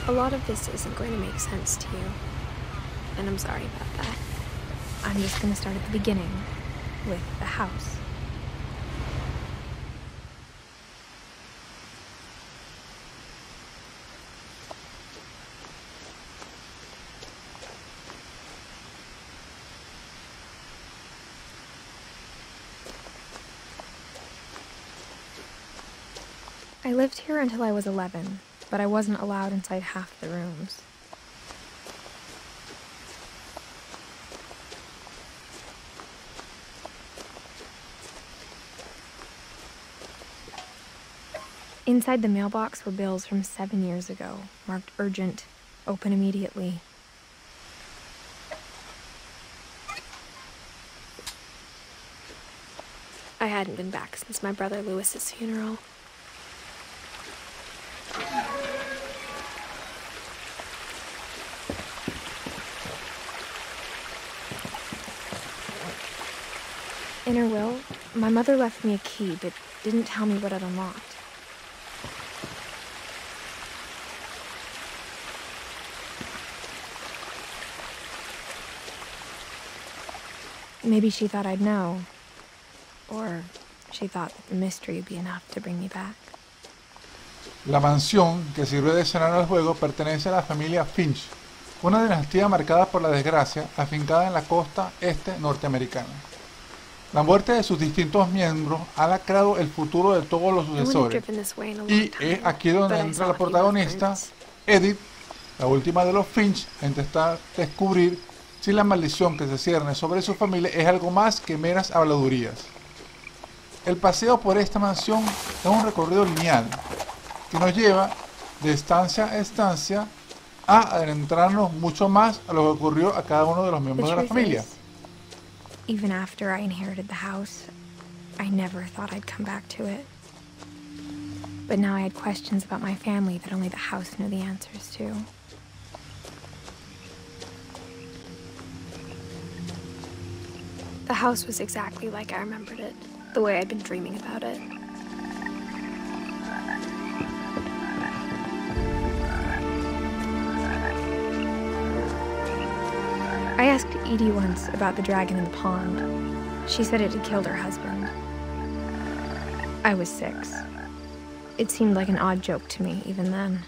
A lot of this isn't going to make sense to you, and I'm sorry about that. I'm just going to start at the beginning, with the house. I lived here until I was 11, but I wasn't allowed inside half the rooms. Inside the mailbox were bills from 7 years ago, marked urgent, open immediately. I hadn't been back since my brother Lewis's funeral. In her will, my mother left me a key, but didn't tell me what it unlocked. Maybe she thought I'd know, or she thought that the mystery would be enough to bring me back. La mansión que sirve de escenario al juego pertenece a la familia Finch, una dinastía marcada por la desgracia, afincada en la costa este norteamericana. La muerte de sus distintos miembros ha lacrado el futuro de todos los sucesores, y es aquí donde entra la protagonista, Edith, la última de los Finch, a intentar descubrir si la maldición que se cierne sobre su familia es algo más que meras habladurías. El paseo por esta mansión es un recorrido lineal que nos lleva de estancia a estancia a adentrarnos mucho más a lo que ocurrió a cada uno de los miembros de la familia. Even after I inherited the house, I never thought I'd come back to it. But now I had questions about my family that only the house knew the answers to. The house was exactly like I remembered it, the way I'd been dreaming about it. I asked Edie once about the dragon in the pond. She said it had killed her husband. I was 6. It seemed like an odd joke to me even then.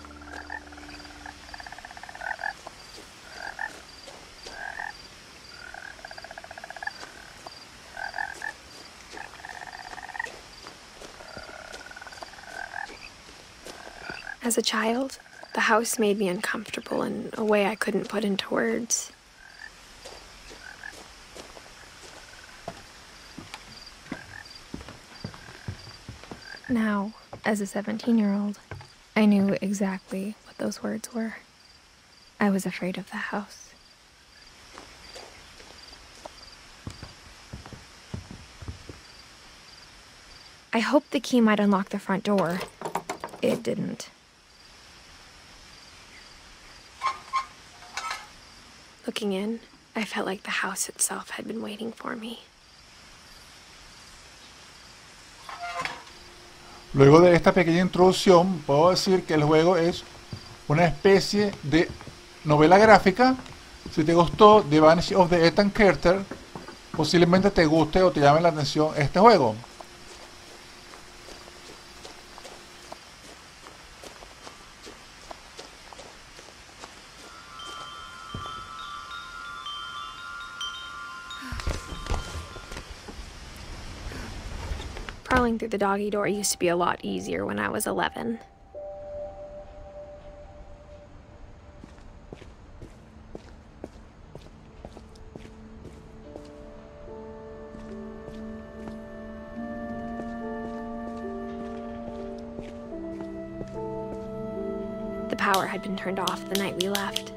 As a child, the house made me uncomfortable in a way I couldn't put into words. Now, as a 17-year-old, I knew exactly what those words were. I was afraid of the house. I hoped the key might unlock the front door. It didn't. Looking in, I felt like the house itself had been waiting for me. Luego de esta pequeña introducción, puedo decir que el juego es una especie de novela gráfica. Si te gustó The Remains of Edith Finch, posiblemente te guste o te llame la atención este juego. Crawling through the doggy door used to be a lot easier when I was 11. The power had been turned off the night we left.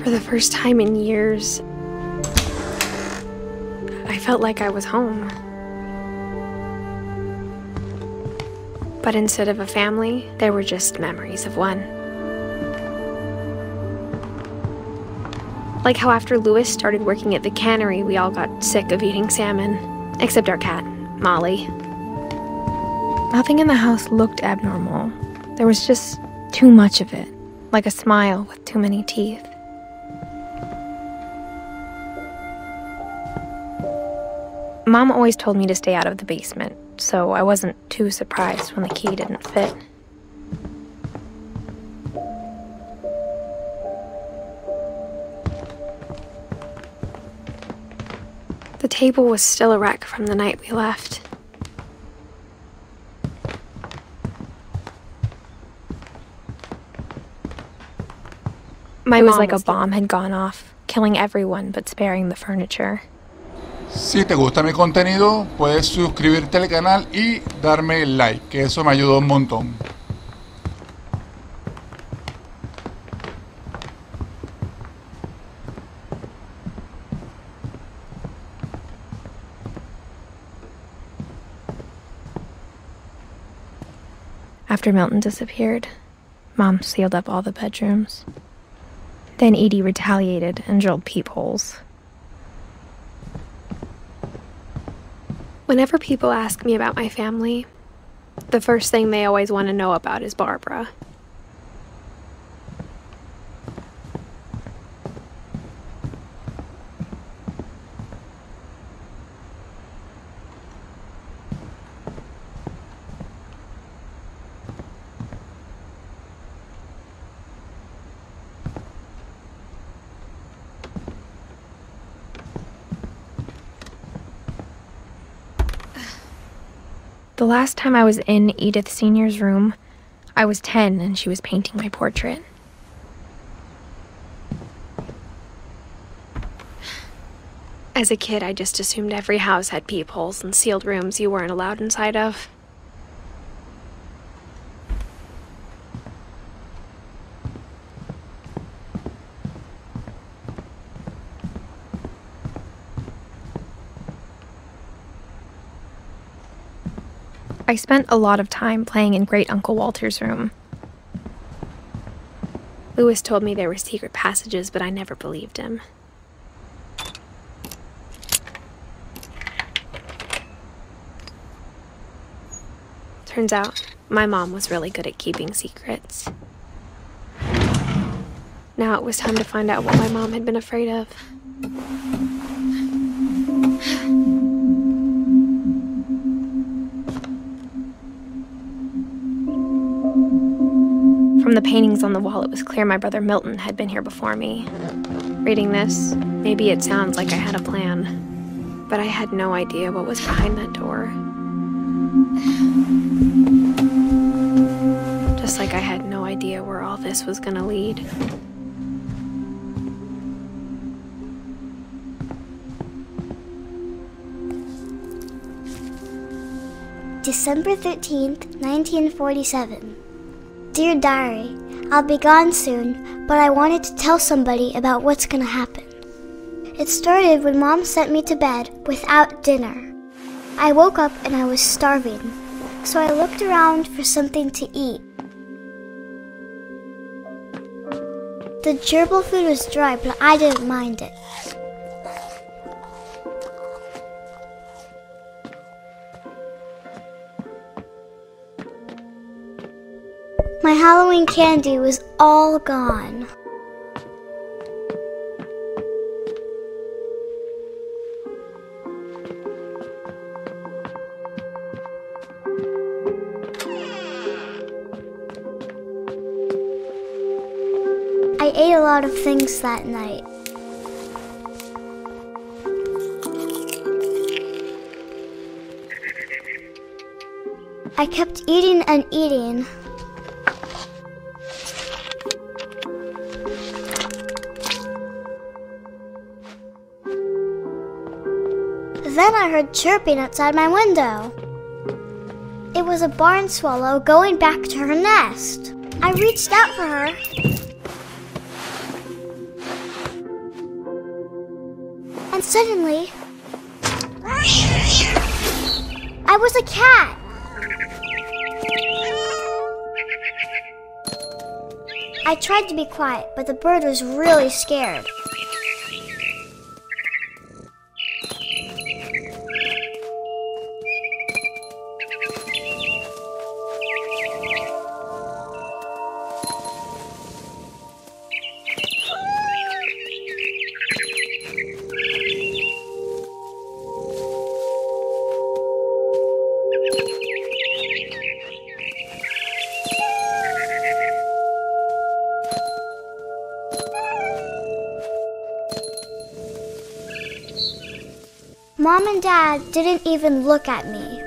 For the first time in years, I felt like I was home. But instead of a family, there were just memories of one. Like how after Lewis started working at the cannery, we all got sick of eating salmon. Except our cat, Molly. Nothing in the house looked abnormal. There was just too much of it. like a smile with too many teeth. Mom always told me to stay out of the basement, so I wasn't too surprised when the key didn't fit. The table was still a wreck from the night we left. It was like a bomb had gone off, killing everyone but sparing the furniture. Si te gusta mi contenido, puedes suscribirte al canal y darme like, que eso me ayuda un montón. After Milton disappeared, Mom sealed up all the bedrooms. Then Edie retaliated and drilled peepholes. Whenever people ask me about my family, the first thing they always want to know about is Barbara. The last time I was in Edith Sr.'s room, I was 10 and she was painting my portrait. As a kid, I just assumed every house had peepholes and sealed rooms you weren't allowed inside of. I spent a lot of time playing in Great Uncle Walter's room. Louis told me there were secret passages, but I never believed him. Turns out, my mom was really good at keeping secrets. Now it was time to find out what my mom had been afraid of. From the paintings on the wall, it was clear my brother Milton had been here before me. Reading this, maybe it sounds like I had a plan, but I had no idea what was behind that door. Just like I had no idea where all this was gonna lead. December 13th, 1947. Dear Diary, I'll be gone soon, but I wanted to tell somebody about what's gonna happen. It started when Mom sent me to bed without dinner. I woke up and I was starving, so I looked around for something to eat. The gerbil food was dry, but I didn't mind it. My Halloween candy was all gone. I ate a lot of things that night. I kept eating and eating. Then I heard chirping outside my window. It was a barn swallow going back to her nest. I reached out for her. And suddenly, I was a cat. I tried to be quiet, but the bird was really scared. Mom and Dad didn't even look at me.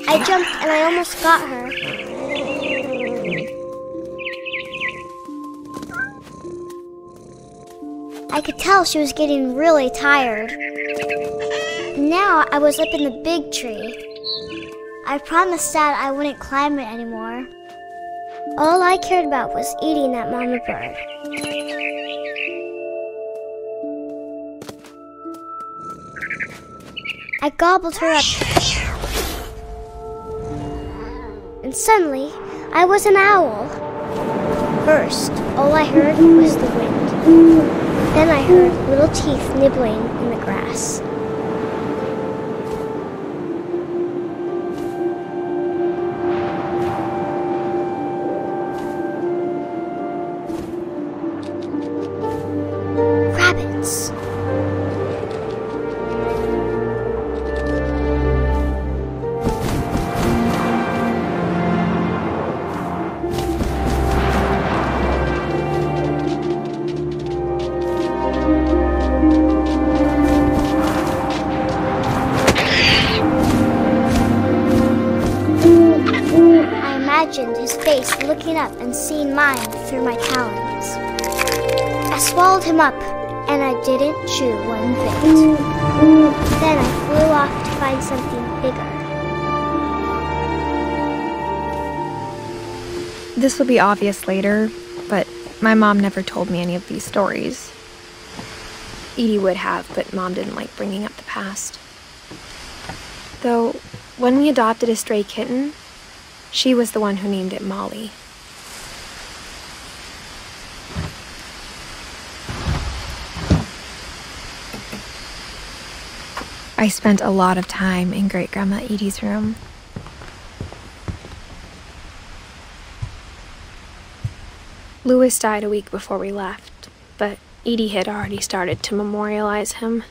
I jumped and I almost got her. I could tell she was getting really tired. Now I was up in the big tree. I promised Dad I wouldn't climb it anymore. All I cared about was eating that mama bird. I gobbled her up. And suddenly, I was an owl. First, all I heard was the wind. Then I heard little teeth nibbling in the grass. Rabbits. His face looking up and seeing mine through my talons. I swallowed him up, and I didn't chew one bit. Then I flew off to find something bigger. This will be obvious later, but my mom never told me any of these stories. Edie would have, but Mom didn't like bringing up the past. Though, when we adopted a stray kitten, she was the one who named it Molly. I spent a lot of time in Great-Grandma Edie's room. Louis died a week before we left, but Edie had already started to memorialize him.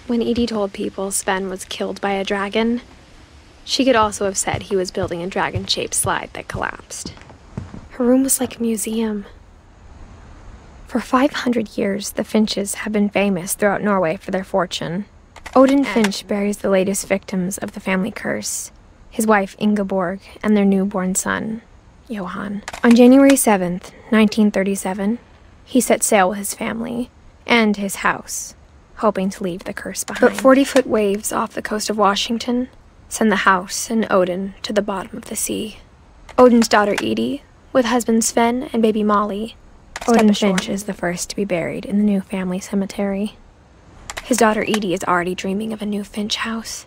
When Edie told people Sven was killed by a dragon, she could also have said he was building a dragon-shaped slide that collapsed. Her room was like a museum. For 500 years, the Finches have been famous throughout Norway for their fortune. Odin Finch buries the latest victims of the family curse, his wife Ingeborg and their newborn son, Johan. On January 7th, 1937, he set sail with his family and his house, hoping to leave the curse behind. But 40-foot waves off the coast of Washington send the house and Odin to the bottom of the sea. Odin's daughter Edie, with husband Sven and baby Molly, Odin Finch is the first to be buried in the new family cemetery. His daughter Edie is already dreaming of a new Finch house.